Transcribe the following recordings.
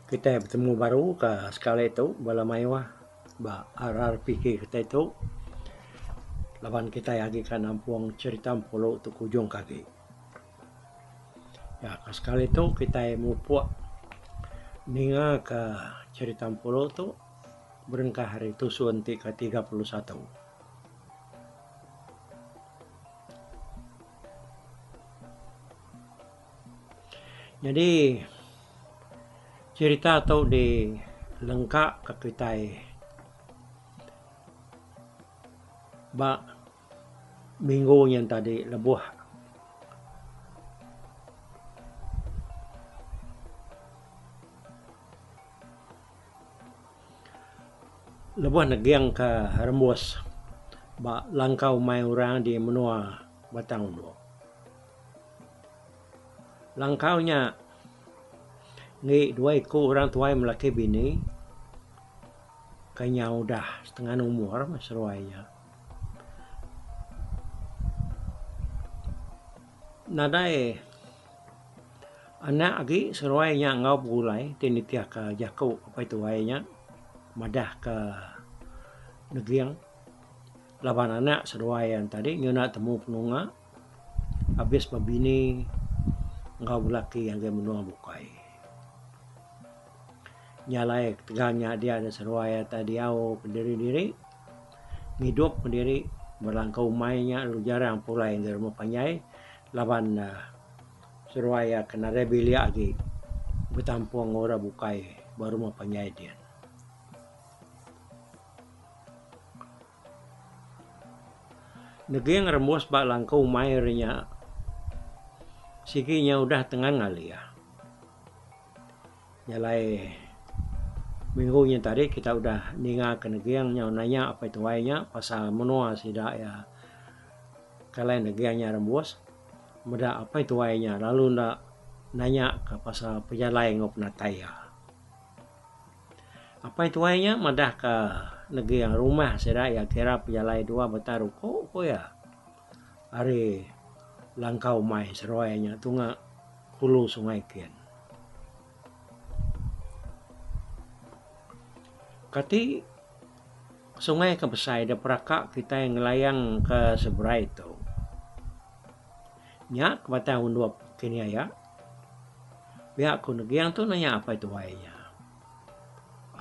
Kita bertemu baru ke sekali itu bala maiwah ba RRPK kita itu lawan kita lagi kan ampuang cerita pulau tu kujung kaki. Ya ke sekali itu kita mupuak ninga ke cerita pulau tu berengkah hari itu suanti ke 31. Jadi cerita atau di lengkap ke kita ba minggu yang tadi lebuh nagyang ke rembus ba langkau mai orang di menua batang dua. Langkaunya ngi dua ikut orang tua yang melaki bini kayaknya udah setengah umur seruainya. Nadai anak lagi seruainya ngau bulai tinitia ke jaku apa itu wainya madah ke negiang lawan anak seruai yang tadi nyuna temu penunga habis babini ngau belaki yang dia menua bukai nyalai tegangnya dia ada seruai tadi au pendiri-diri hidup pendiri berlangkau mainnya lu jarang pula yang dia rumah panyai lawan seruai kena rebelia lagi betampuang ora bukai baru mau panyai dia. Negeri yang rembus bak langkau mairnya sikinya udah tengah ngali ya. Nyalai minggunya tadi kita udah ninga ke negeri yang nanya apa itu wainya pasal menua sidak ya. Kalian negeri yang rembus mudah apa itu wainya lalu ndak nanya ke pasal pejalai ngop nataya. Apa itu wainya madah ke negeri yang rumah sidak ya kira pejalai dua betaru kok ya. Hari langkau mai seruainya tunga hulu sungai kian. Kati sungai ke besai ada perakak kita yang ngelayang ke sebelah itu. Nyak ke tahun 2 kini ya. Pihak ku negiang tu nanya apa itu wainya.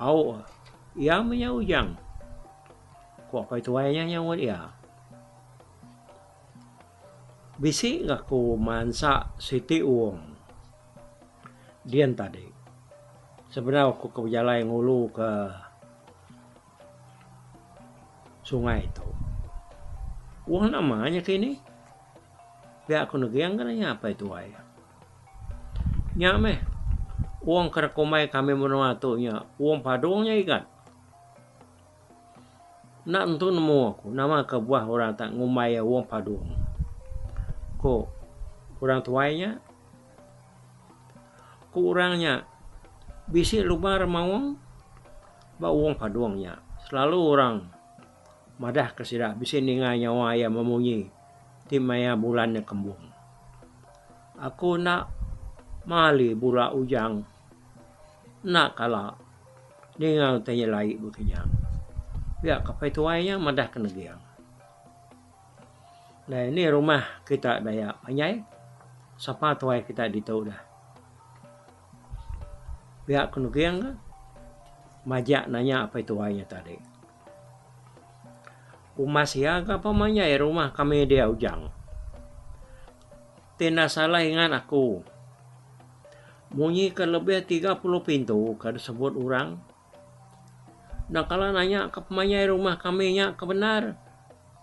Au ia punya ujang. Kok apa itu wainya nyawa dia. Bisi gak ku mansa Siti Uong. Dian tadi. Sebenarnya aku ke jalan ngulu ke sungai itu. Uang namanya kini. Pihak aku negiang kan nanya apa itu wai. Nyame. Uang kerakomai kami menua tunya. Uang padungnya ikan. Nak tentu nemu aku. Nama ke buah orang tak ngumai uang padung. Ko orang tuanya ku orangnya bisi lubar mawang ba uang paduangnya selalu orang madah kesidak bisi ninga nyawa ya memunyi timaya bulannya kembung aku nak mali bula ujang nak kala ninga tanya lai bukinya ya kapai tuanya madah ke negiang. Nah ini rumah kita daya panyai. Siapa tuai kita ditau dah. Pihak kenugiang majak nanya apa itu wainya tadi. Umasiaga pamanyai rumah kami dia ujang. Tina salah ingat aku. Munyi ke lebih 30 pintu kada sebut orang. Nah kalau nanya ke pemanyai rumah kami nya kebenar.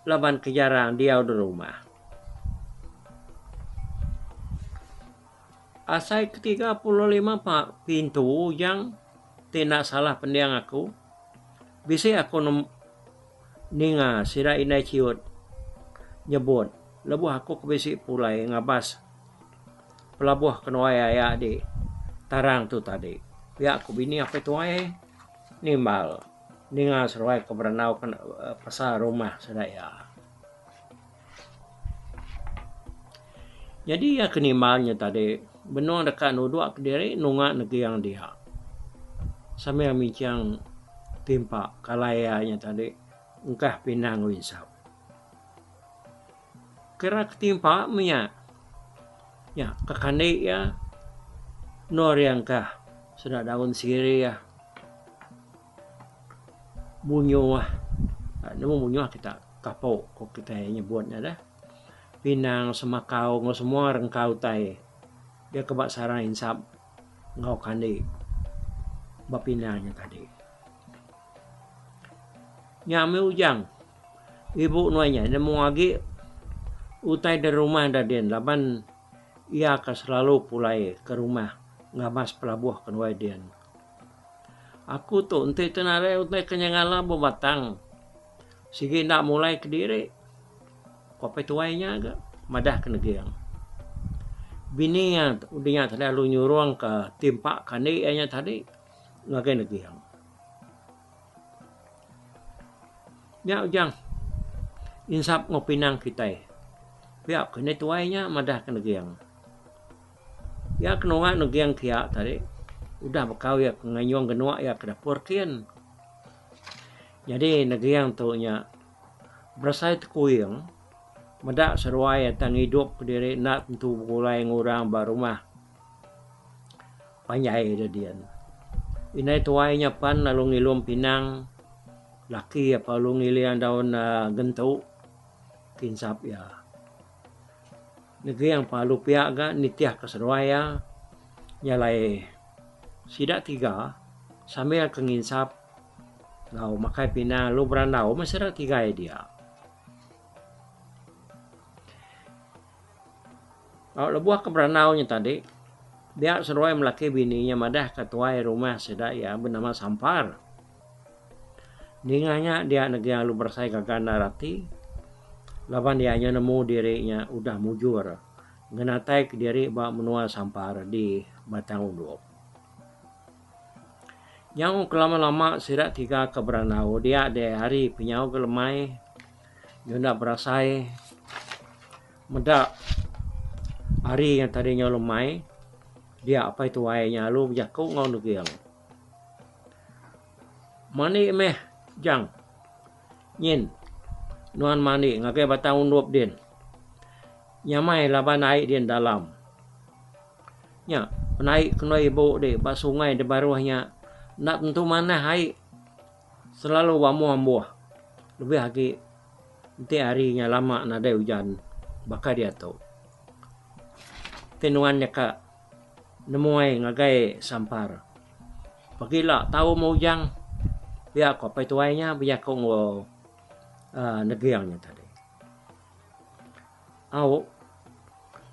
Laban kejarang dia di rumah. Asai ke 35 pak pintu yang tidak salah pendiang aku. Bisa aku ninga sira inai ciut nyebut. Lebuh aku kebisi pulai ngabas. Pelabuh kenuaya ya di tarang tu tadi. Ya aku bini apa itu ay nimbal. Ninga seruai keberanau pasar rumah sedaya. Jadi ya kenimalnya tadi benua dekat nuduk diri nunga negeri yang dia. sambil mincang timpa kalayanya tadi engkah pinang winsap. Kira ketimpa minyak ya kakane ya nor yang kah sudah daun siri ya bunyo nemu bunyo kita kapau kok kita nyebutnya dah pinang semakau ngau semua rengkau tai dia kebak sarang insap ngau kande bapinangnya tadi nyame ujang ibu nuanya nemu lagi utai dari rumah dadien laban ia akan selalu pulai ke rumah ngamas pelabuh kan wadian. Aku tu ente tenare utai kenyangala batang. Sige nak mulai ke diri. Kopi tuainya agak madah ke negiang. Bini yang udahnya tadi lalu nyuruang ke timpak kani nya tadi ngagai negiang. Ya ujang insap ngopinang kita. Biar kene tuainya madah ke negiang. Ya kenonga negiang kia tadi udah bekau ya nganyong genua ya ke dapur kian. Jadi negiang tu nya berasai tekuyang madak seruai tang hidup diri nak tentu mulai ngurang barumah panjai dadian. Inai tuainya pan lalu ngilum pinang laki apa lalu ngilian daun gentu kinsap ya. Negeri yang palu pihak ga nitiah keseruaya nyalai sidak 3 sambil kenginsap ngau makai pina lu beranau masyarakat 3 dia. Kalau lebuah ke beranaunya tadi dia seruai melaki bininya madah ketuai rumah sedak ya bernama Sampar. Ninganya dia negeri yang lu bersai kagana rati. Laban dia nemu dirinya udah mujur. Ngenatai ke diri bak menua Sampar di Batang Unduk. Yang kelama-lama sidak 3 ke beranau. Dia ada hari penyau ke lemai. Nyunda berasai. Medak hari yang tadinya lemai. Dia apa itu wainya lu jaku ngau negiang. Mani meh jang. Nyin. Nuan mani ngakai Batang Unduk din. Nyamai laban naik din dalam. Nya, naik kena ibu di bak sungai di baruhnya. Nak tentu mana hai selalu wamu-wamu. Lebih lagi nanti harinya lama nada hujan. Bakal dia tahu. Tenuannya kak nemuai ngagai Sampar. Pagilah tahu mau jang. Biar kau petuainya biar kau negiangnya tadi. Au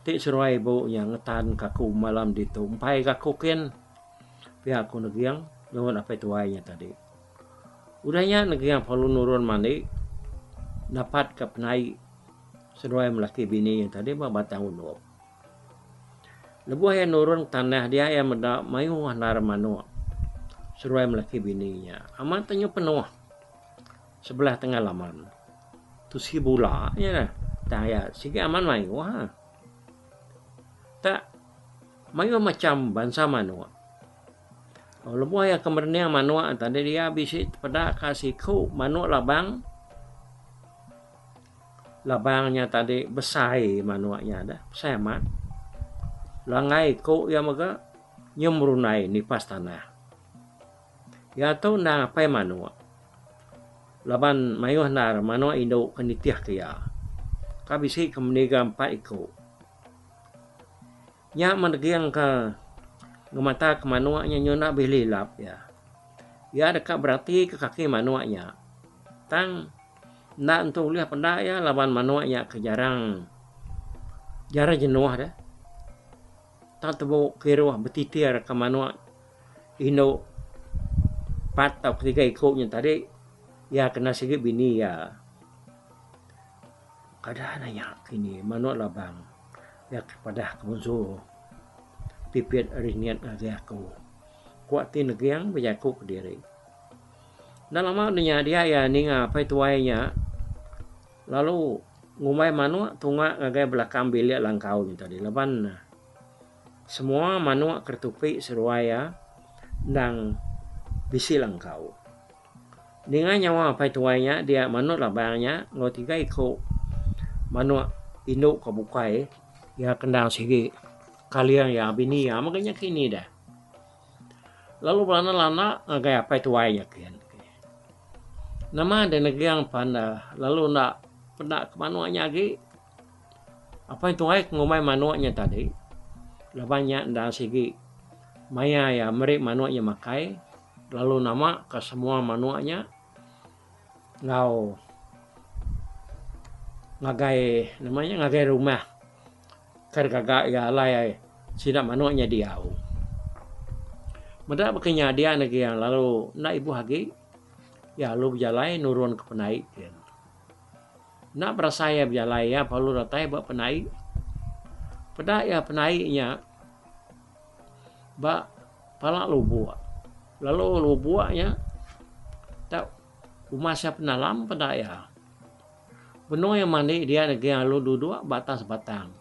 ti seruai ibu yang ngetan kaku malam ditu. Umpai kaku kin pihak aku negiang dengan apa tuainya tadi. Udahnya negiang perlu nurun mandi dapat ke penai seruai melaki bini yang tadi Batang Unduk. Lebuh yang nurun tanah dia yang mendak mayu nar manu seruai melaki bininya. Aman tanya penuh sebelah tengah laman. Tu si bula ya dah. Tak ya, sige aman mayu ha. Tak mayu macam bangsa manu. Oh lebuh yang kemerniang manu tadi dia bisit pada kasihku manu labang. Labangnya tadi besai manuaknya dah. Besai amat. Langai ko ya maga nyemrunai ni pas tanah. Ya tu nang apa manu. Laban mayuh nar manu indo kenitiah kaya. Kabisi kemeniga 4 iko. Nya mendegiang ke ngemata ke manuaknya nyona bililap ya. Ya dekat berarti ke kaki manuaknya. Tang nak untuk lihat pendak ya laban manuaknya ke jarang jenuh dah. Tak tebu kiruah betitir ke manuak indo 4 atau 3 ikutnya tadi. Ya kena sikit bini ya. Kadang nanya kini manuak labang. Ya kepada kemusuh. Pipit ringiat lagi aku. Kuatin negiang berjaku ke diri. Dalam maknanya dia ya ninga apa itu wainya. Lalu ngumai manuak tunggak ngagai belakang bilik langkau ni tadi. Leban semua manuak kertupi seruaya. Dan bisi langkau. Dengan nyawa pai tuainya dia manut labangnya ngo tiga iko manut induk kabukai ya kendang sigi kalian ya bini ya makanya kini dah. Lalu lana gaya pai tuainya kian. Nama ada negeri yang panda lalu nak pernah kemanuannya lagi apa itu ngomai manuaknya tadi labanya dan segi maya ya merik manuaknya makai lalu nama ke semua manuaknya ngau ngagai namanya ngagai rumah kergaga ya layai sidak manuaknya diau mudah bekenya dia negeri yang lalu nak ibu hagi ya lu berjalai nurun ke penai kan. Nak berasaya berjalai ya perlu ratai buat penai. Pada ya penainya ba pala lu buat. Lalu lu buatnya tak rumah siapa nalam pada ya. Benar yang mandi dia negeri yang lu duduk batas batang.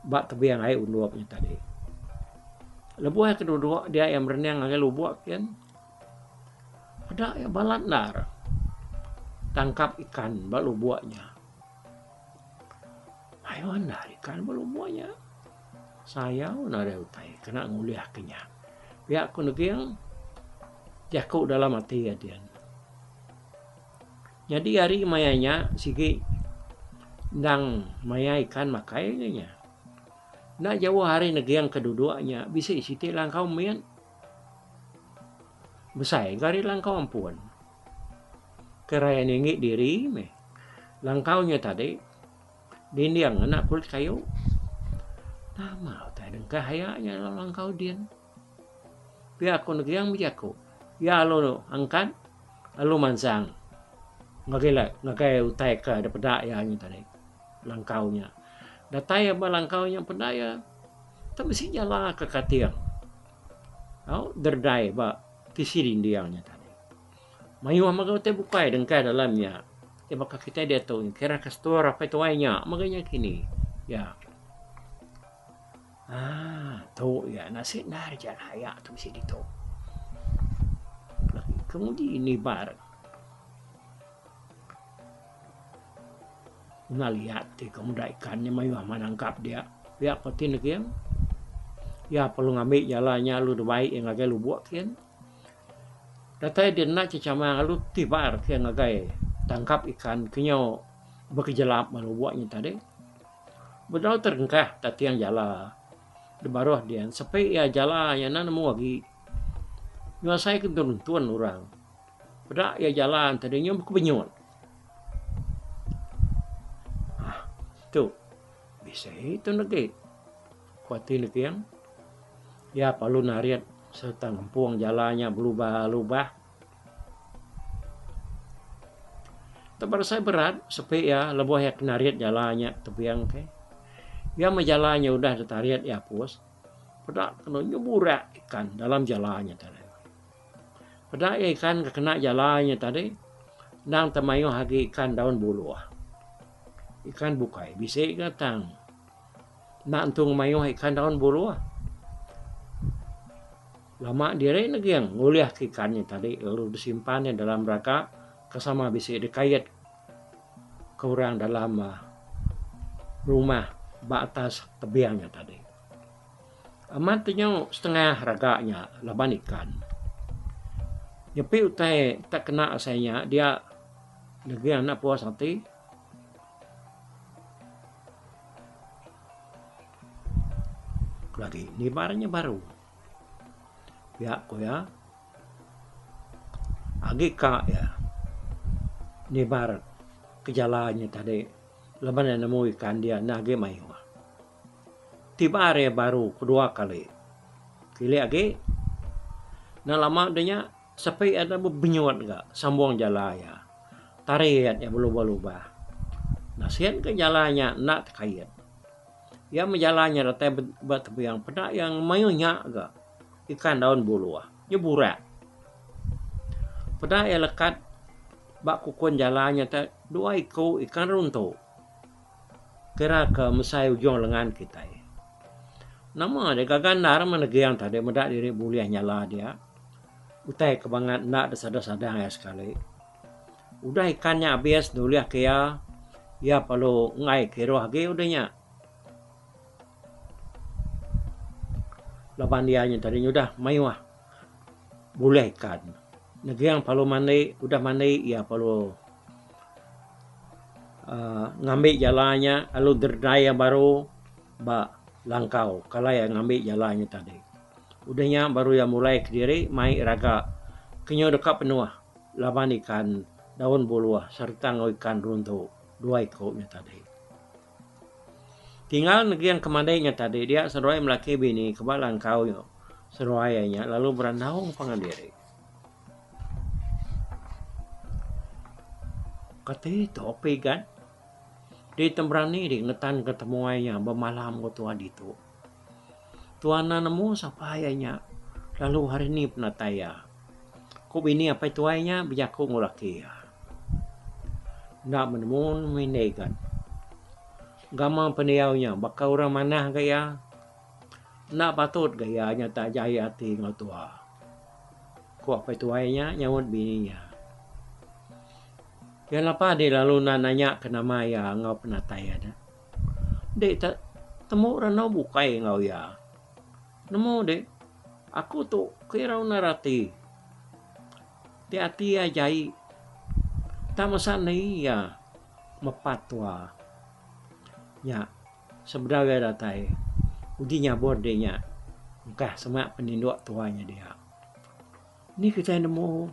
Bak tebiang air unduapnya tadi. Lebuh kedua dia yang berenang agak lu buat kan. Ada ya balandar tangkap ikan baru buatnya. Ayo anda ikan baru buatnya. Saya nada utai kena nguliah kenyang. Pihak ku negeng jakuk dalam hati ya dia. Jadi hari mayanya sigi ndang maya ikan makainya. Nak jauh hari negeng kedudukannya bisa isi langkau mian. Besar gari langkau ampun. Keraya ningi diri me. Langkaunya tadi dinding anak kulit kayu. Nama tadi dengkah hayanya langkau dia. Pihak aku negeri yang bijaku. Ya lo angkat, lo mansang. Ngakai utai ke ada pedaya tadi. Langkaunya. Datai apa langkaunya pedaya. Tapi si jalan ke katiang. Oh, derdai ba tisirin diangnya tadi. Mayu magau te bukai dengkai dalamnya. Ya maka kita dia tahu kira kastor apa itu ainya maganya kini. Ya. Tahu ya nasi nar jalan haya tu mesti dito. Kemudian ini bar. Ngalihat kemudian ikannya mayu menangkap dia. Biar kotin lagi ya perlu ngambil jalannya lu baik yang agak lu buat kan. Datai dia nak cicama lu tibar ke ngagai tangkap ikan kenyau berkejelap malu buatnya tadi. Betul terengkah tadi yang jala di baruh dia sampai ya jala yang nana mau lagi. Nyawa saya keturun orang. Pada ya jalan tadinya kebenyut. Tuh bisa itu lagi. Kuatin lagi yang ya perlu nariat serta ngempung jalannya berubah-ubah. Tapi saya berat, sepi ya, lebih ya nariat jalannya, tebiang ke. Ya jalannya udah ditariat ya pus. Pada kena nyuburak ikan dalam jalannya tadi. Pada ikan kena jalannya tadi, nang temayu hagi ikan daun bulu. Ikan bukai, bisa ikan nak untung mayu ikan daun bulu. Lama dia lagi yang nguliah ikannya tadi lalu disimpannya dalam rangka kesama bisa dikait ke orang dalam rumah batas tebiangnya tadi. Amatnya setengah raganya laban ikan. Tapi utai tak kena asainya dia lagi anak puas hati. Lagi ini barangnya baru. Ya, ko ya. Agi ka ya. Ni bar kejalannya tadi. Laban na nemu ikan dia nage mayu. Tibare baru kedua kali. Kili agi. Na lama adanya sampai ada benyuat enggak sambung jalaya. Tariat ya berubah-ubah. Nasihat ke jalannya nak kait. Ya menjalannya rata batu yang pernah yang mayunya enggak. Ikan daun bulu nyeburak. Pada ya lekat bak kukun jalannya tak dua ikan runtuh. Kira ke mesai ujung lengan kita. Nama dia gagandar menegang tadi medak diri buliah nyala dia. utai kebangat nak desada-sadang ya sekali. Udah ikannya habis dulu ya ya perlu ngai kiro hage udahnya. Laban dianya tadi udah mayuah boleh ikan. Negeri yang perlu mandi udah mandi ya perlu ngambil jalannya lalu derdaya baru langkau kalau yang ngambil jalannya tadi. Udahnya baru yang mulai ke diri mai raga kenyo dekat penuh laban ikan daun buluah serta ikan runtuh 2 ekornya tadi. Tinggal negeri yang kemandainya tadi dia seruai melaki bini kebal langkau yo seruainya lalu berandaung pangandiri. Kata itu opi kan di tembrani di ngetan ketemuannya bermalam ke tua itu. Tuana nemu sapayanya lalu hari ini penataya. Kau bini apa tuanya bijaku ngulaki ya. Ndak menemu menegan. Gama peniaunya bakal orang mana gaya. Ndak patut gayanya tak jaya hati ngau tua. Kau apa tuanya nyawut bininya. Yang apa dia lalu nanya ke nama ya ngau penataya dah. Dek tak temu orang bukai ngau ya. Nemu dek, aku tuh kira narati. Hati-hati ajai. Tak masak ni ya mepatwa. Ya, sebenarnya datai. Ujinya bordenya. Mungkah semak peninduk tuanya dia. Ni kita nemu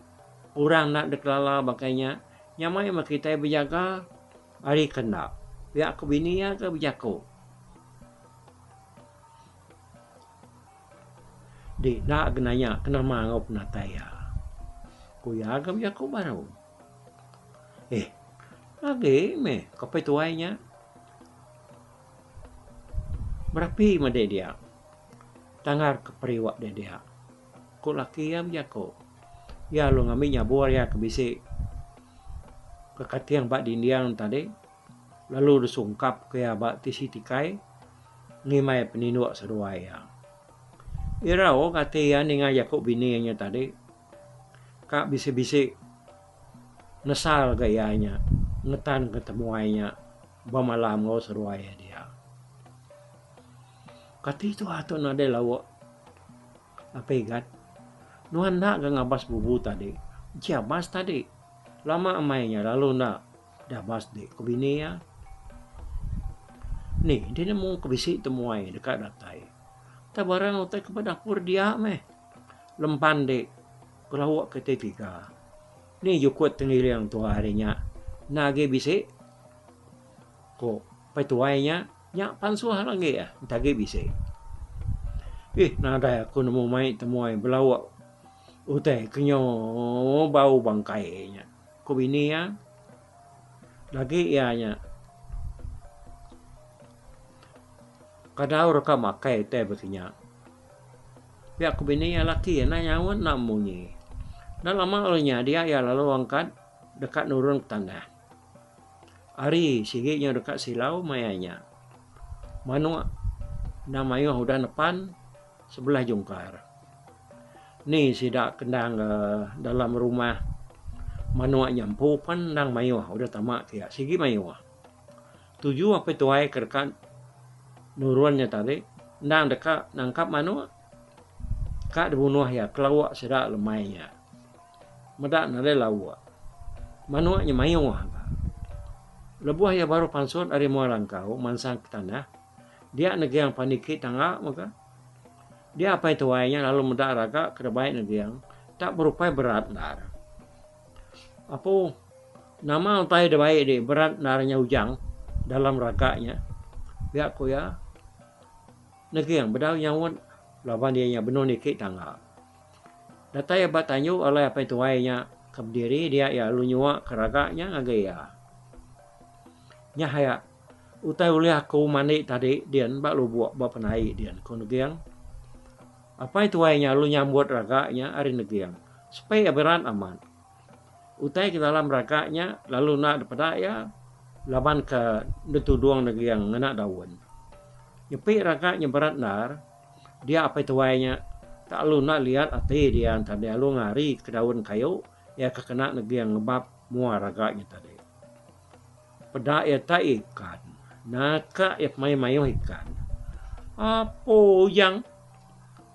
orang nak deklala makanya nyamai mak kita berjaga hari kena. Ya aku bini ya ke berjaku. Di nak genanya kena mangau penataya. Kuya agam ya ku baru. Lagi me kapai tuainya. Berapi made dia. Tangar keperiwak dia. Ku laki ya jako. Ya lu ngambil nyabur ya kebisi. Kekatiang bak dindiang tadi. Lalu disungkap ke ya bak tisi tikai. Ngimai peninduk seruai ya. Irau kata ya ninga Yakub bininya tadi. Kak bisi-bisi nesal gayanya. Ngetan ketemuannya. Bamalam ngau seruaya dia. Kata itu atau nade lawak. Apa ikat? Nuan nak ngabas bubu tadi. Jabas tadi. Lama amainya lalu nak. Dah bas dek kebini ya. Nih dia nemu kebisi temuai dekat datai. Tak barang utai kepada dapur dia meh. Lempan dek. Kelawak ketiga. Ni jukut tengil yang tua harinya. Nage bisik. Kok petuainya. Nyak pansuah lagi ya. Ntage bisik. Nada aku nemu mai temuai belawak. Utai kenyo bau bangkainya. Kok bini ya. Lagi ianya. Kadau rekam makai teh bekinya. Pihak kubini ya laki ya nyawan nak munyi. Dan lama olehnya dia ya lalu angkat dekat nurun ke tanah. Ari sigitnya dekat silau mayanya. Manu namanya udah depan sebelah jungkar. Ni sidak kendang dalam rumah. Manu nyampu pandang mayuah udah tamak ya sigi mayuah. Tujuh apa tuai kerkan nurunnya tadi, nang dekat nangkap manu, kak dibunuh ya, kelawak sedak lemainya, medak nade lawak, manu nyemayung, lebuah ya baru pansut dari mualang kau, mansang ke tanah, dia negeri yang paniki tangga maka, dia apa itu wainya lalu medak raga kedebaik negeri yang tak berupaya berat nar, apa nama utai debaik di berat narnya ujang dalam raganya, biar ku ya. Negeri yang berdau nyawut lawan dia yang benar nikit tangga. Data ya batanyu oleh apa itu wainya kebdiri dia ya lu nyua keraganya ngagaya. Nyahaya utai ulih aku mandi tadi dian bak lu buat bak penai dian ko negeri yang apa itu wainya lu nyambut raganya ari negeri yang supaya berat aman. Utai ke dalam raganya lalu nak daripada ya laban ke detuduang negeri yang ngena daun. Nyepi raganya berat nar, dia apa itu wainya tak lu nak lihat ati dia tadi lu ngari ke daun kayu ya kekena negi yang ngebab mua raganya tadi. Pada ya tak ikan, naka ya mayu ikan. Apa yang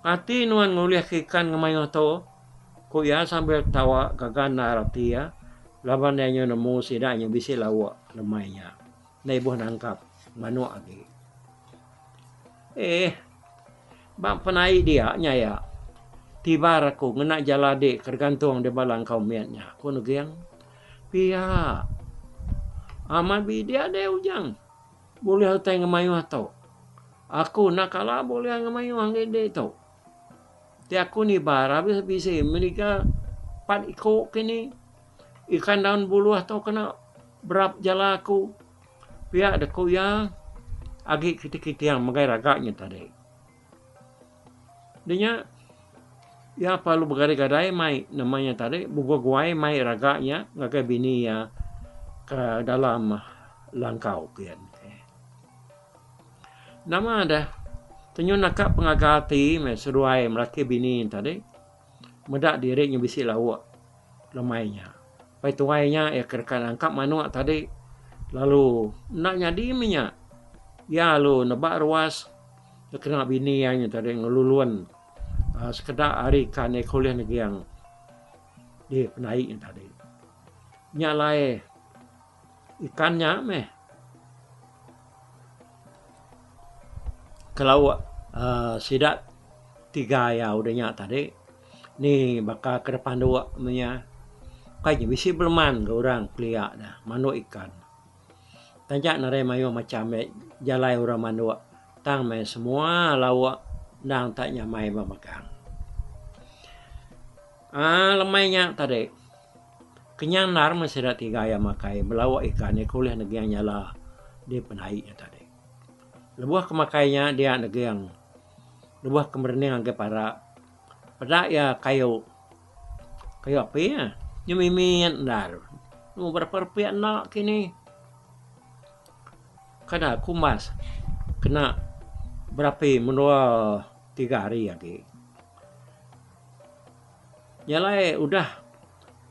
ati nuan nguliah ikan ngemayu to, ku ya sambil tawa gagan narati ya, laban dia nemu sidaknya bisi lawa lemainya, naibuh nangkap manu lagi. Bang penai dia ya, tiba aku ngena jalade kergantung di balang kau miatnya, ku negiang, pia, aman bi dia ada ujang, boleh hutai ngemayu atau, aku nak kalah boleh ngemayu angge tu. Ti aku ni bar habis bisa mereka pat iko kini ikan daun bulu atau kena berap jala aku pihak deku ya agi kita yang magai raganya tadi. Dia ya perlu bergadai-gadai mai namanya tadi bugu-guai mai raganya ngagai bini ya ke dalam langkau kian. Nama ada tenyu nakak pengagati me seruai melaki bini tadi medak dirinya bisi lawak lemainya. Pai tuainya ya kerkan angkap manuak tadi lalu nak nyadi minyak ya lu nebak ruas kena bini yang tadi ngeluluan sekedar hari kan kuliah negeri yang di penaik yang tadi nyalai ikannya meh kalau sidak 3 ya udahnya tadi ni bakal ke depan 2 punya kayaknya bisa belman ke orang peliak dah manuk ikan tanjak nare mayu macam jalai orang manuk tang me semua lawak nang tak nyamai mamakang lemainya tadi kenyang nar masih ada 3 ya makai belawak ikan ni kuliah negeri yang nyala di penaiknya tadi lebuah kemakainya dia negeri yang lebuah kemernian ke para pada ya kayu apa ya nyemimin dar nu berperpiak nak kini kada kumas kena berapa menua 3 hari lagi nyalai udah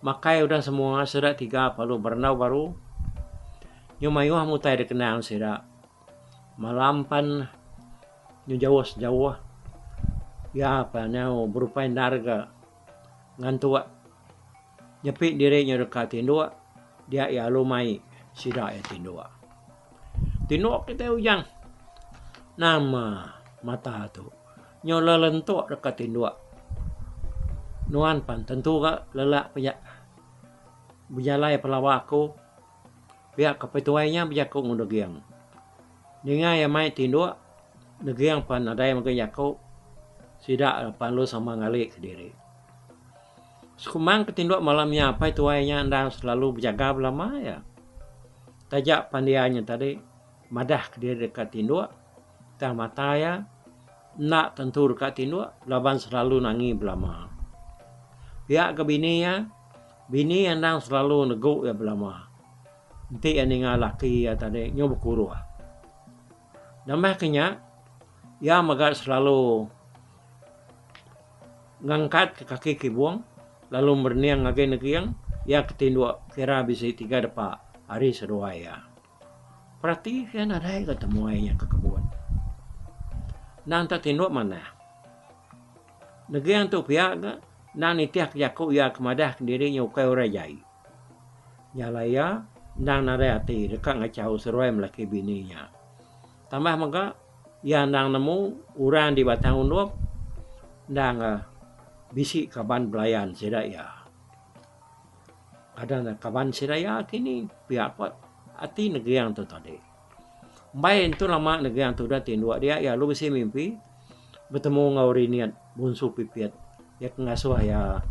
makai udah semua sudah 3 palu bernau baru nyumayuh mutai dikenal sudah malampan jauh ya apa nau berupa narga ngantua nyepit dirinya dekat tindua dia ya lumai sida ya tindua kita ujang nama mata tu nyola lentok dekat tindua nuan pan tentu ka lelak pejak berjalai pelawaku pihak kepetuainya berjaku ngudegiang ninga ya mai tindua negiang pan ada yang mengajaku sidak pan lu sama ngalik ke diri sekumang ketinduk malamnya apa itu ayahnya anda selalu berjaga lama ya tajak pandiannya tadi madah ke diri dekat tinduk tah mata ya nak tentu dekat tinduk laban selalu nangi belama pihak ke bini yang selalu neguk ya belama nanti yang ninga laki ya tadi nyoba kuruh nambah kenya ya magat selalu ngangkat ke kaki kibuang lalu berniang ngagai negiang ya ketinduk kira bisa 3 depa hari sedua ya berarti kan ada yang ketemu ayahnya ke kebun nang tinduk mana negiang tu pihak nang nitiak jaku ya kemadah sendiri nyukai orajai nyalaya nang nare hati dekat ngacau seruai melaki bininya tambah maka ya nang nemu urang di batang undup nang bisi kaban belayan sedak ya ada kaban sedak ya kini pihak kuat hati negeri yang tu tadi baik itu lama negeri yang tu dah tinduk dia ya lu bisa mimpi bertemu ngauri niat bunsu pipit ya ngasuh ya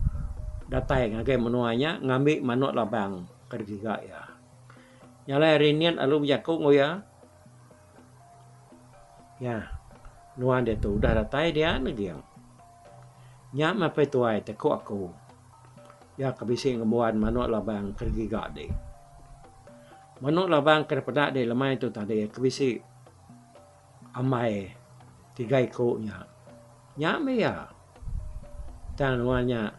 datai ngagai menuanya ngambil manuk labang kergiga ya nyala rinian alu berjaku ngoya ya nuan dia tu udah datai dia negeri yang nya apa itu ai teku aku ya kabisi ngebuat manuk labang kergiga de manuk labang kerpedak de lemai itu tadi kabisi amai 3 ekor nya me ya tan nuannya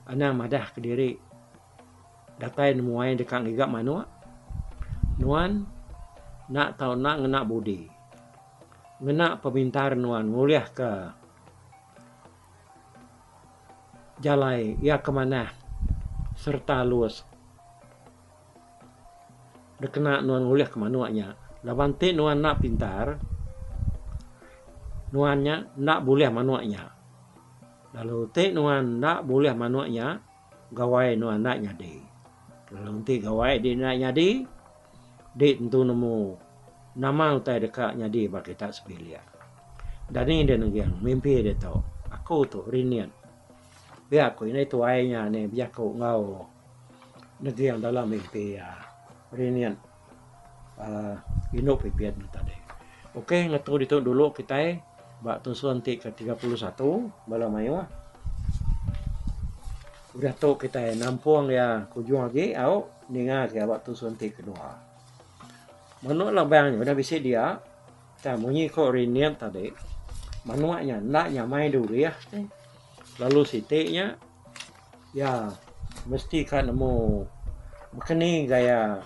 anang madah ke diri datai muai dekat gigap manua nuan nak tahu nak ngena budi ngena pemintar nuan nguliah ke jalai ya kemana serta luas dekena nuan nguliah ke manuanya lawan te nuan nak pintar nuannya nak boleh manuanya lalu te nuan nak boleh manuanya gawai nuan nak nyadi lalu te gawai di nak nyadi di tentu nemu nama utai dekat nyadi bagi tak sebelia dan ini dia nengiang mimpi dia tahu aku tu rinian biar aku ini tuainya nih biar aku ngau nengiang dalam mimpi ya rinian hidup pipian tadi. Oke, ngatu itu dulu kita bak tusuan ke 31 bala mayu. Udah tu kita nampung ya kujung lagi au ninga ke bak tusuan kedua. Manu lah bang udah bisa dia kita munyi ko rinian tadi. Manuanya naknya main dulu ya. Lalu si T-nya ya mesti kan nemu makani gaya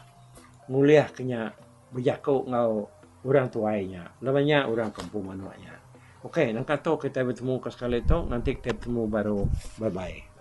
nguliah kenya berjaku ngau orang tuainya, namanya orang kampung manuanya. Oke, nanti kita bertemu ke sekali itu, nanti kita bertemu baru, bye-bye.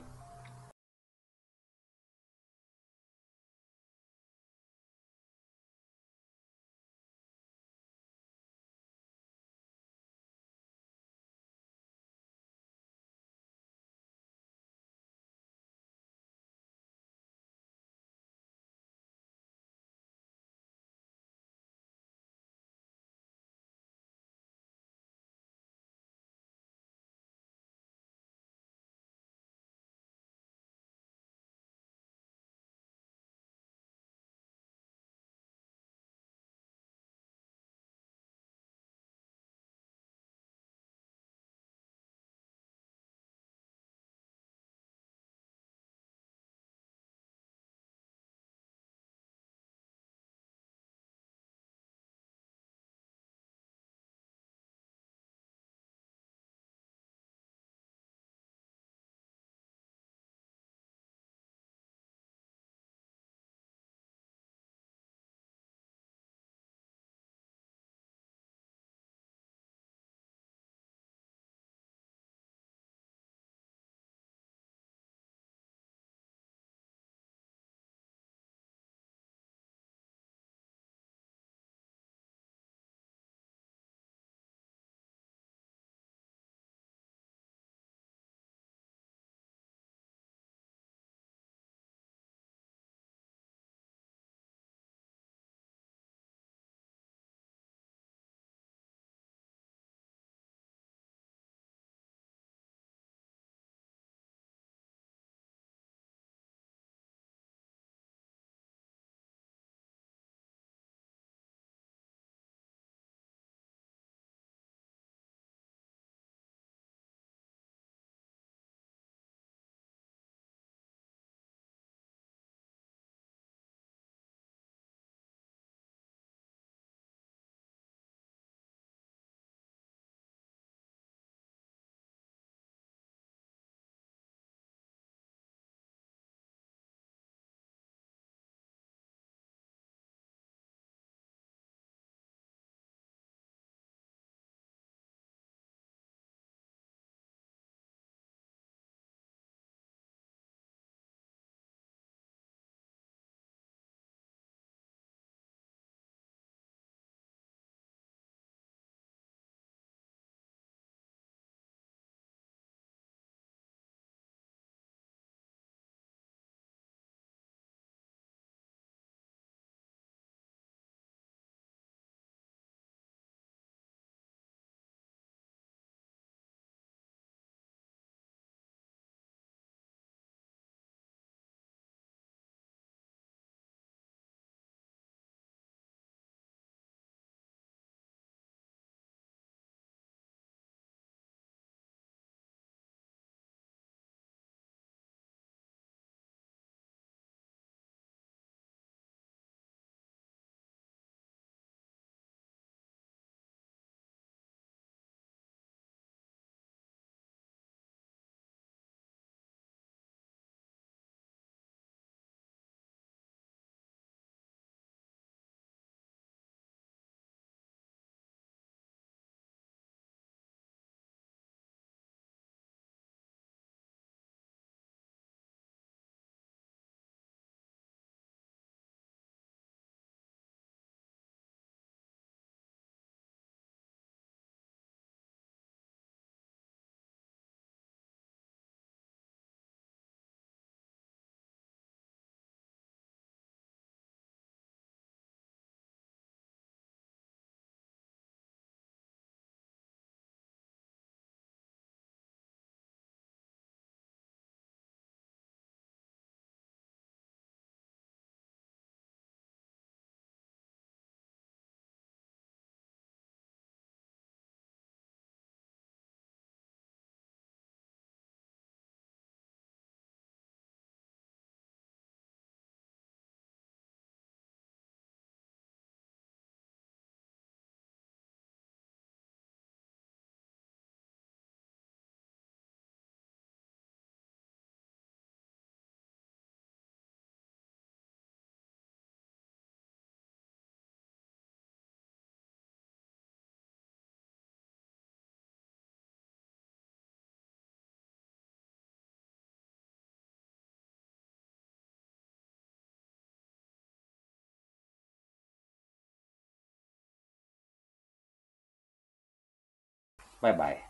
Bye-bye.